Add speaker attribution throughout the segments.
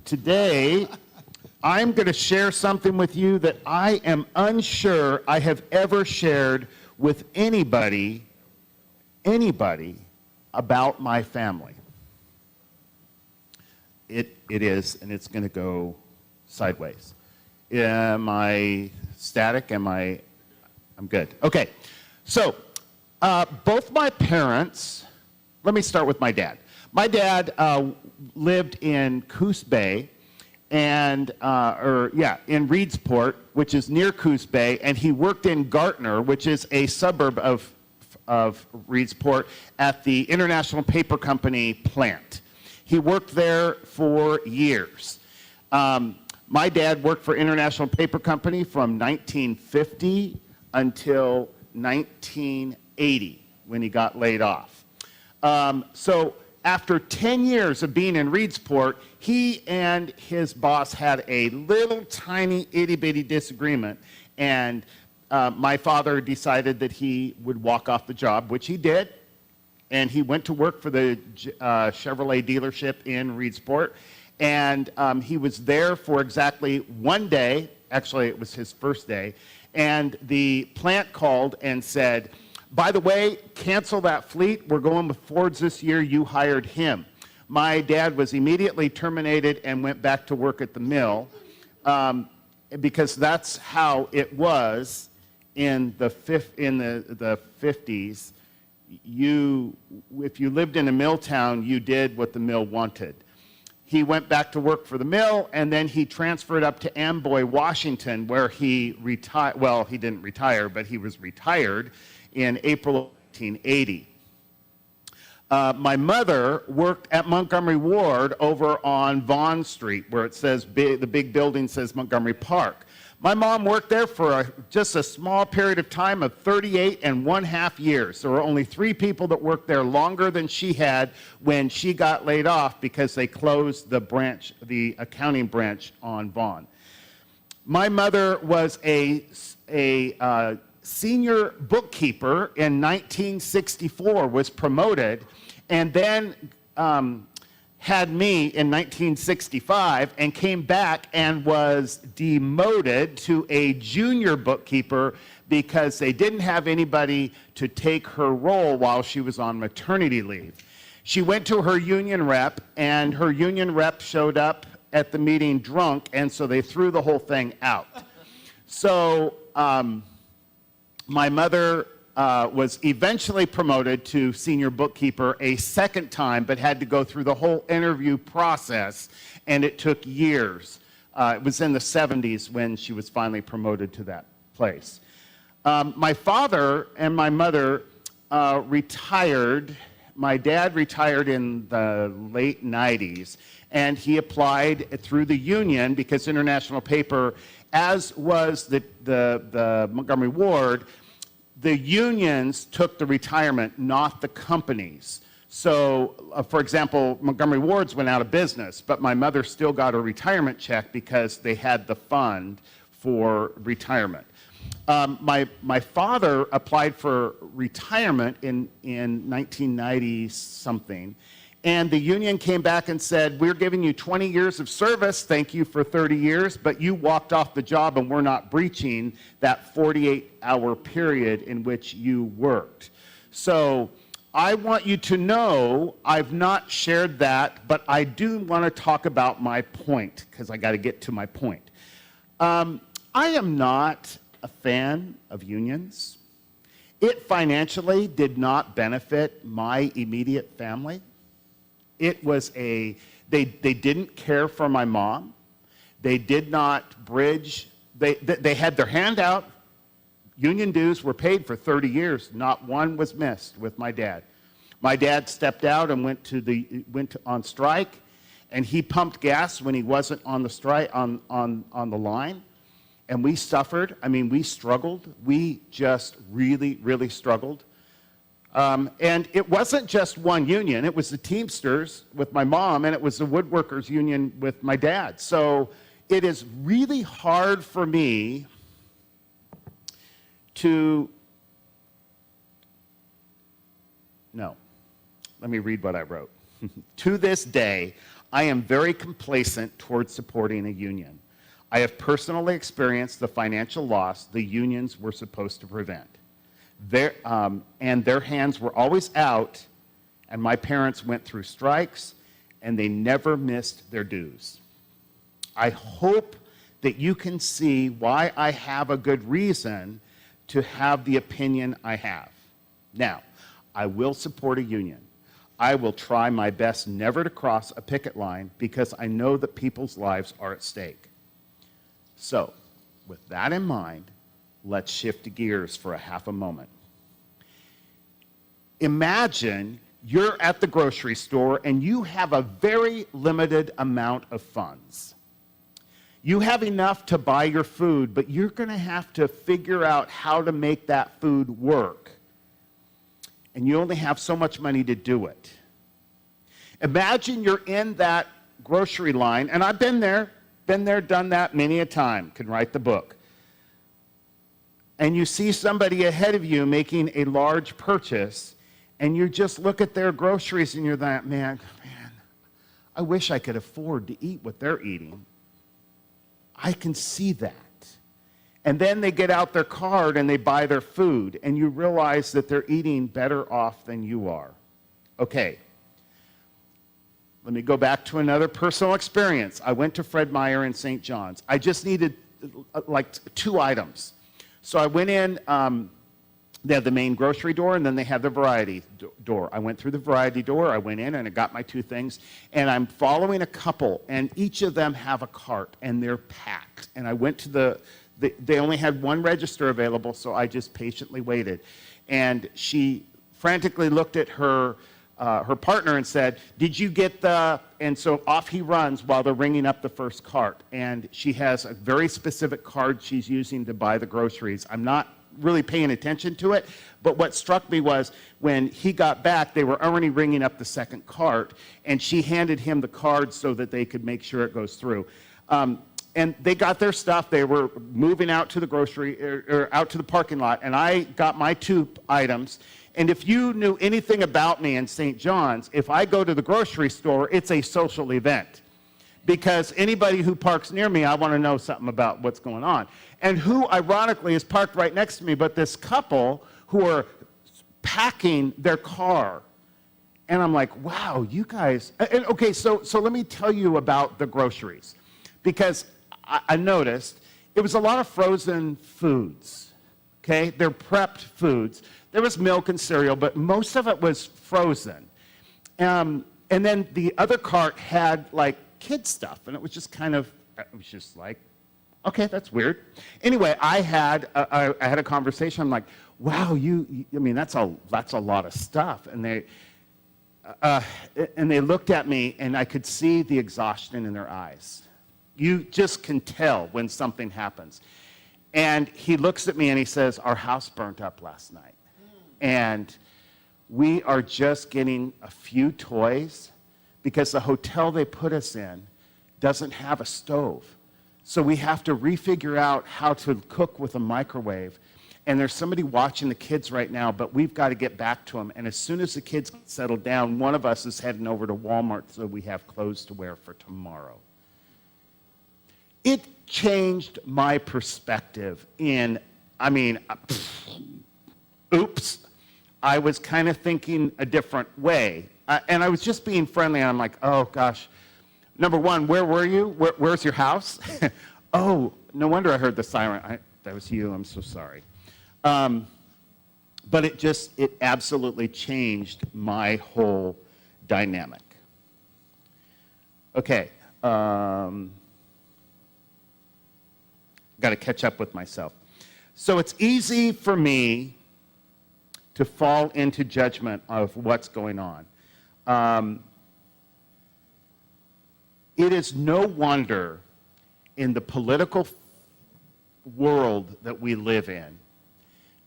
Speaker 1: Today, I'm going to share something with you that I am unsure I have ever shared with anybody about my family. It is, and it's going to go sideways. Am I static? I'm good. Okay. So, both my parents, let me start with my dad. My dad lived in Coos Bay, and in Reedsport, which is near Coos Bay, and he worked in Gartner, which is a suburb of Reedsport, at the International Paper Company plant. He worked there for years. My dad worked for International Paper Company from 1950 until 1980 when he got laid off. So after 10 years of being in Reedsport, he and his boss had a little tiny itty-bitty disagreement, and my father decided that he would walk off the job, which he did, and he went to work for the Chevrolet dealership in Reedsport, and he was there for exactly one day. Actually, it was his first day, and the plant called and said, by the way, cancel that fleet. We're going with Fords this year. You hired him. My dad was immediately terminated and went back to work at the mill because that's how it was in the 50s. If you lived in a mill town, you did what the mill wanted. He went back to work for the mill, and then he transferred up to Amboy, Washington, where he retired. Well, he didn't retire, but he was retired in April of 1980. My mother worked at Montgomery Ward over on Vaughn Street, where it says, the big building says Montgomery Park. My mom worked there for just a small period of time of 38.5 years. There were only 3 people that worked there longer than she had when she got laid off because they closed the accounting branch on Vaughn. My mother was a senior bookkeeper in 1964, was promoted, and then had me in 1965 and came back and was demoted to a junior bookkeeper because they didn't have anybody to take her role while she was on maternity leave. She went to her union rep, and her union rep showed up at the meeting drunk, and so they threw the whole thing out. So my mother was eventually promoted to senior bookkeeper a second time, but had to go through the whole interview process, and it took years. It was in the 70s when she was finally promoted to that place. My father and my mother retired. My dad retired in the late 90s, and he applied through the union because International Paper, as was the Montgomery Ward, the unions took the retirement, not the companies. So, for example, Montgomery Ward's went out of business, but my mother still got a retirement check because they had the fund for retirement. My father applied for retirement in 1990-something, and the union came back and said, we're giving you 20 years of service, thank you for 30 years, but you walked off the job and we're not breaching that 48-hour period in which you worked. So I want you to know I've not shared that, but I do want to talk about my point, because I got to get to my point. I am not a fan of unions. It financially did not benefit my immediate family. It was they didn't care for my mom. They did not bridge. They had their hand out. Union dues were paid for 30 years. Not one was missed with my dad. My dad stepped out and went on strike, and he pumped gas when he wasn't on the strike on the line. And we suffered. I mean, we struggled. We just really, really struggled. And it wasn't just one union. It was the Teamsters with my mom, and it was the Woodworkers Union with my dad. So it is really hard for me to... No. Let me read what I wrote. To this day, I am very complacent towards supporting a union. I have personally experienced the financial loss the unions were supposed to prevent. And their hands were always out, and my parents went through strikes, and they never missed their dues. I hope that you can see why I have a good reason to have the opinion I have. Now, I will support a union. I will try my best never to cross a picket line because I know that people's lives are at stake. So, with that in mind, let's shift gears for a half a moment. Imagine you're at the grocery store and you have a very limited amount of funds. You have enough to buy your food, but you're going to have to figure out how to make that food work. And you only have so much money to do it. Imagine you're in that grocery line, and I've been there, done that many a time, can write the book. And you see somebody ahead of you making a large purchase, and you just look at their groceries and you're that, man, I wish I could afford to eat what they're eating. I can see that. And then they get out their card and they buy their food, and you realize that they're eating better off than you are. Okay. Let me go back to another personal experience. I went to Fred Meyer in St. John's. I just needed like 2 items. So I went in, they have the main grocery door, and then they have the variety door. I went through the variety door, I went in, and I got my 2 things, and I'm following a couple, and each of them have a cart, and they're packed. And I went to they only had 1 register available, so I just patiently waited. And she frantically looked at her partner and said, "Did you get the," and so off he runs while they're ringing up the first cart. And she has a very specific card she's using to buy the groceries. I'm not really paying attention to it, but what struck me was when he got back, they were already ringing up the second cart, and she handed him the card so that they could make sure it goes through. And they got their stuff. They were moving out to the grocery, or out to the parking lot, and I got my 2 items. And if you knew anything about me in St. John's, if I go to the grocery store, it's a social event. Because anybody who parks near me, I want to know something about what's going on. And who, ironically, is parked right next to me, but this couple who are packing their car. And I'm like, wow, you guys. And okay, so let me tell you about the groceries. Because I noticed it was a lot of frozen foods, okay? They're prepped foods. There was milk and cereal, but most of it was frozen. And then the other cart had, like, kid stuff, and it was just like, okay, that's weird. Anyway, I had a conversation. I'm like, wow, I mean, that's a lot of stuff. And they looked at me, and I could see the exhaustion in their eyes. You just can tell when something happens. And he looks at me and he says, "Our house burnt up last night. And we are just getting a few toys because the hotel they put us in doesn't have a stove. So we have to refigure out how to cook with a microwave. And there's somebody watching the kids right now, but we've got to get back to them. And as soon as the kids settle down, one of us is heading over to Walmart so we have clothes to wear for tomorrow." It changed my perspective oops. I was kind of thinking a different way. And I was just being friendly, and I'm like, oh, gosh. Number one, where were you? Where's your house? Oh, no wonder I heard the siren. That was you. I'm so sorry. But it absolutely changed my whole dynamic. Okay. Got to catch up with myself. So it's easy for me to fall into judgment of what's going on. It is no wonder in the political world that we live in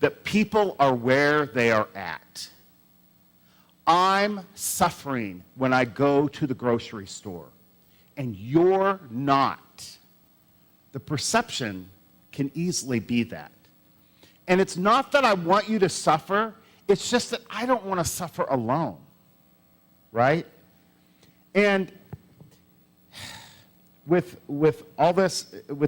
Speaker 1: that people are where they are at. I'm suffering when I go to the grocery store, and you're not. The perception can easily be that. And it's not that I want you to suffer, it's just that I don't want to suffer alone, right? And with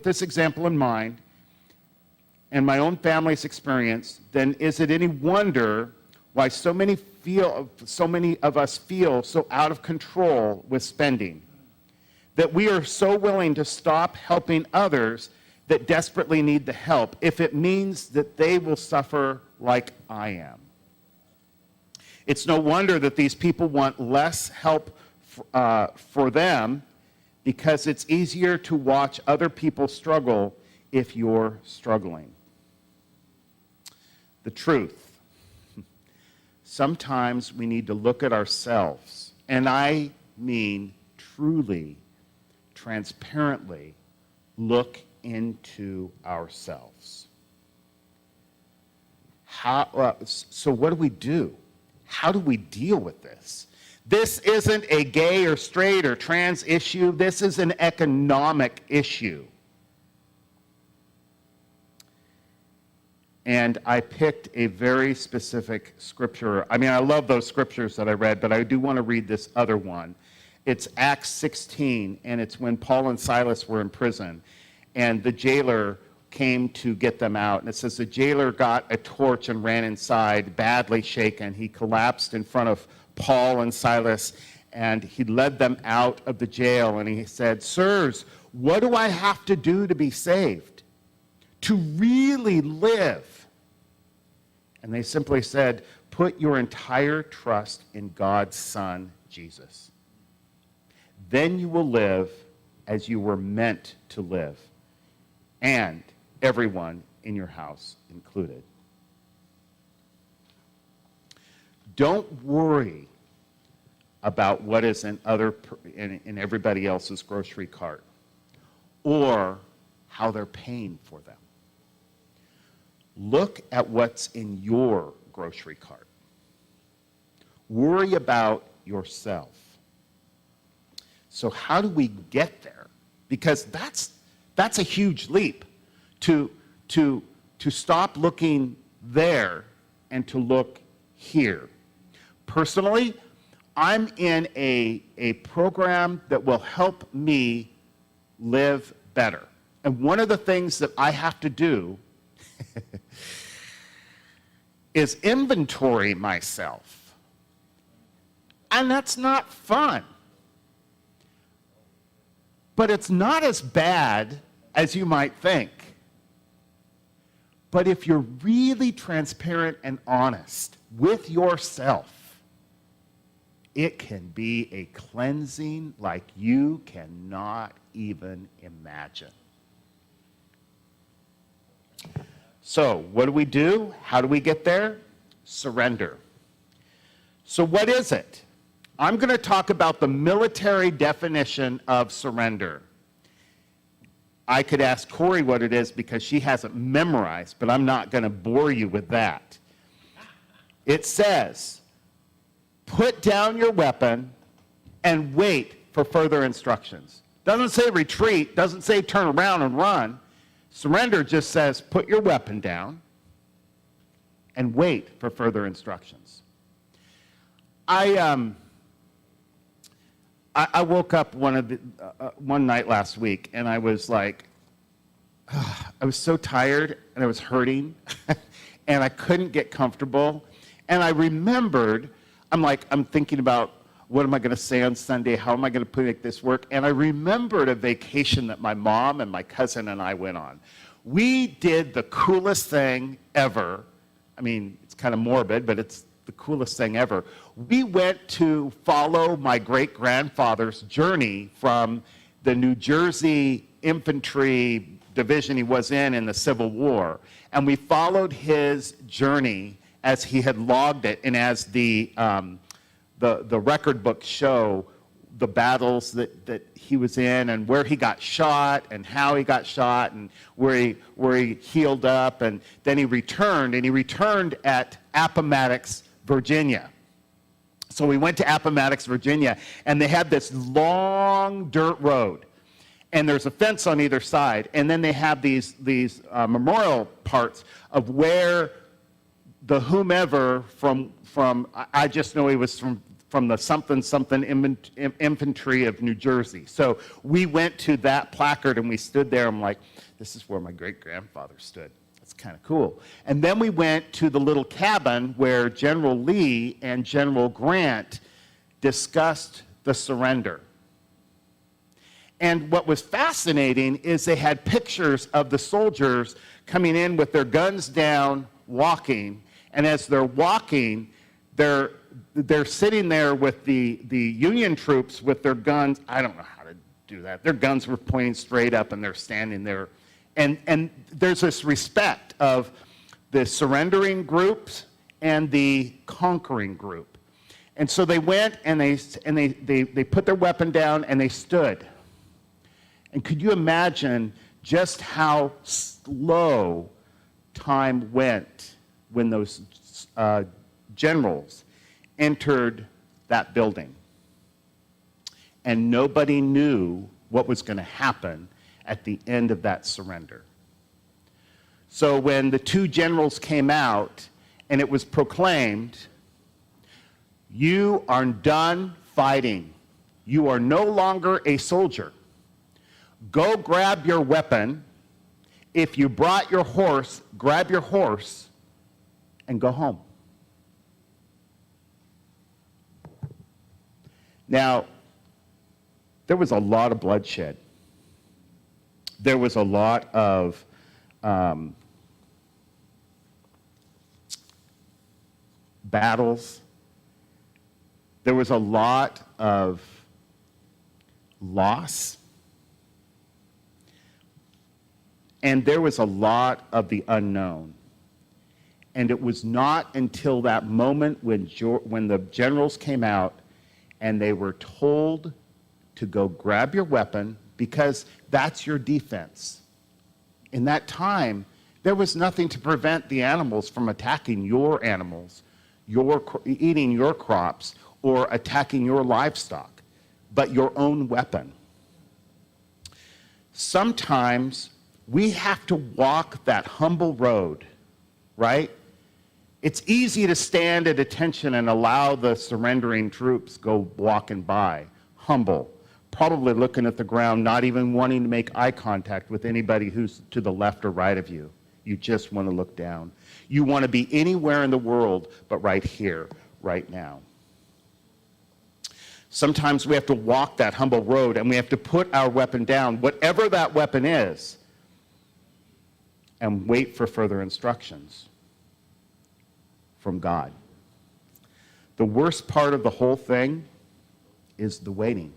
Speaker 1: this example in mind, and my own family's experience, then is it any wonder why so many of us feel so out of control with spending? That we are so willing to stop helping others that desperately need the help if it means that they will suffer like I am. It's no wonder that these people want less help for them, because it's easier to watch other people struggle if you're struggling. The truth. Sometimes we need to look at ourselves, and I mean truly, transparently look into ourselves. So what do we do? How do we deal with this? This isn't a gay or straight or trans issue. This is an economic issue. And I picked a very specific scripture. I mean, I love those scriptures that I read, but I do want to read this other one. It's Acts 16, and it's when Paul and Silas were in prison, and the jailer came to get them out. And it says the jailer got a torch and ran inside, badly shaken. He collapsed in front of Paul and Silas, and he led them out of the jail, and he said, "Sirs, what do I have to do to be saved? To really live?" And they simply said, "Put your entire trust in God's Son, Jesus. Then you will live as you were meant to live, and everyone in your house included." Don't worry about what is in everybody else's grocery cart or how they're paying for them. Look at what's in your grocery cart. Worry about yourself. So how do we get there? Because that's a huge leap to stop looking there and to look here. Personally, I'm in a program that will help me live better. And one of the things that I have to do is inventory myself. And that's not fun. But it's not as bad as you might think. But if you're really transparent and honest with yourself, it can be a cleansing like you cannot even imagine. So, what do? How do we get there? Surrender. So what is it? I'm going to talk about the military definition of surrender. I could ask Corey what it is because she hasn't memorized, but I'm not going to bore you with that. It says, put down your weapon and wait for further instructions. Doesn't say retreat, doesn't say turn around and run. Surrender just says put your weapon down and wait for further instructions. I woke up one night last week, and I was like, I was so tired, and I was hurting, and I couldn't get comfortable. And I remembered, I'm thinking about, what am I going to say on Sunday? How am I going to make this work? And I remembered a vacation that my mom and my cousin and I went on. We did the coolest thing ever. I mean, it's kind of morbid, but it's the coolest thing ever. We went to follow my great-grandfather's journey from the New Jersey infantry division he was in the Civil War. And we followed his journey as he had logged it, and as the record books show the battles that he was in, and where he got shot, and how he got shot, and where he healed up, and then he returned at Appomattox, Virginia. So we went to Appomattox, Virginia, and they had this long dirt road, and there's a fence on either side, and then they have these memorial parts of where the whomever from I just know he was from from the something something infantry of New Jersey. So we went to that placard and we stood there. I'm like, this is where my great-grandfather stood. That's kind of cool. And then we went to the little cabin where General Lee and General Grant discussed the surrender. And what was fascinating is they had pictures of the soldiers coming in with their guns down, walking. And as they're walking, they're sitting there with the Union troops with their guns. I don't know how to do that. Their guns were pointing straight up, and they're standing there. And there's this respect of the surrendering groups and the conquering group. And so they went and they put their weapon down and they stood. And could you imagine just how slow time went when those generals entered that building? And nobody knew what was going to happen at the end of that surrender. So when the two generals came out and it was proclaimed, you are done fighting. You are no longer a soldier. Go grab your weapon. If you brought your horse, grab your horse and go home. Now, there was a lot of bloodshed. There was a lot of battles. There was a lot of loss. And there was a lot of the unknown. And it was not until that moment when the generals came out and they were told to go grab your weapon, because that's your defense. In that time, there was nothing to prevent the animals from attacking your animals, eating your crops, or attacking your livestock, but your own weapon. Sometimes we have to walk that humble road, right? It's easy to stand at attention and allow the surrendering troops go walking by, humble, probably looking at the ground, not even wanting to make eye contact with anybody who's to the left or right of you. You just want to look down. You want to be anywhere in the world but right here, right now. Sometimes we have to walk that humble road and we have to put our weapon down, whatever that weapon is, and wait for further instructions from God. The worst part of the whole thing is the waiting.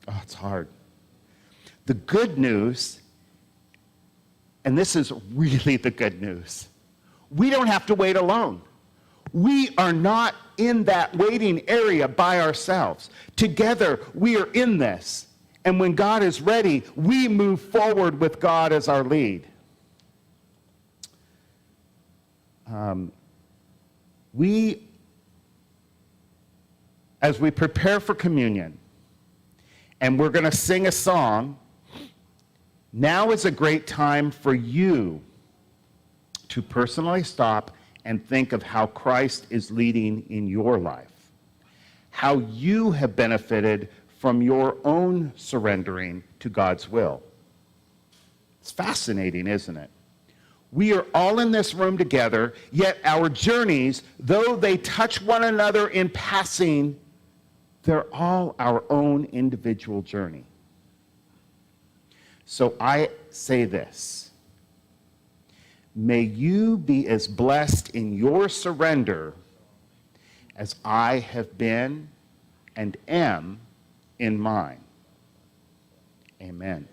Speaker 1: Oh, it's hard. The good news, and this is really the good news, we don't have to wait alone. We are not in that waiting area by ourselves. Together, we are in this. And when God is ready, we move forward with God as our lead. As we prepare for communion, and we're going to sing a song, now is a great time for you to personally stop and think of how Christ is leading in your life, how you have benefited from your own surrendering to God's will. It's fascinating, isn't it? We are all in this room together, yet our journeys, though they touch one another in passing, they're all our own individual journey. So I say this: may you be as blessed in your surrender as I have been and am in mine. Amen.